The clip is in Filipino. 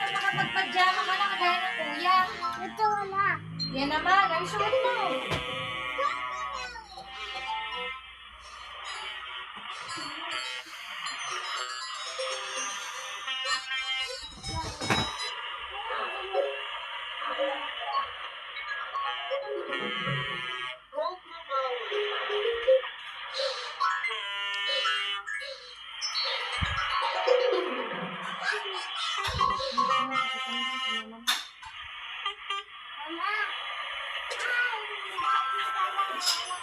naman makapagpadyama ka na kagaya ng kuya. Ito wala. Yan naman, ay suot mo. Mama. Ay,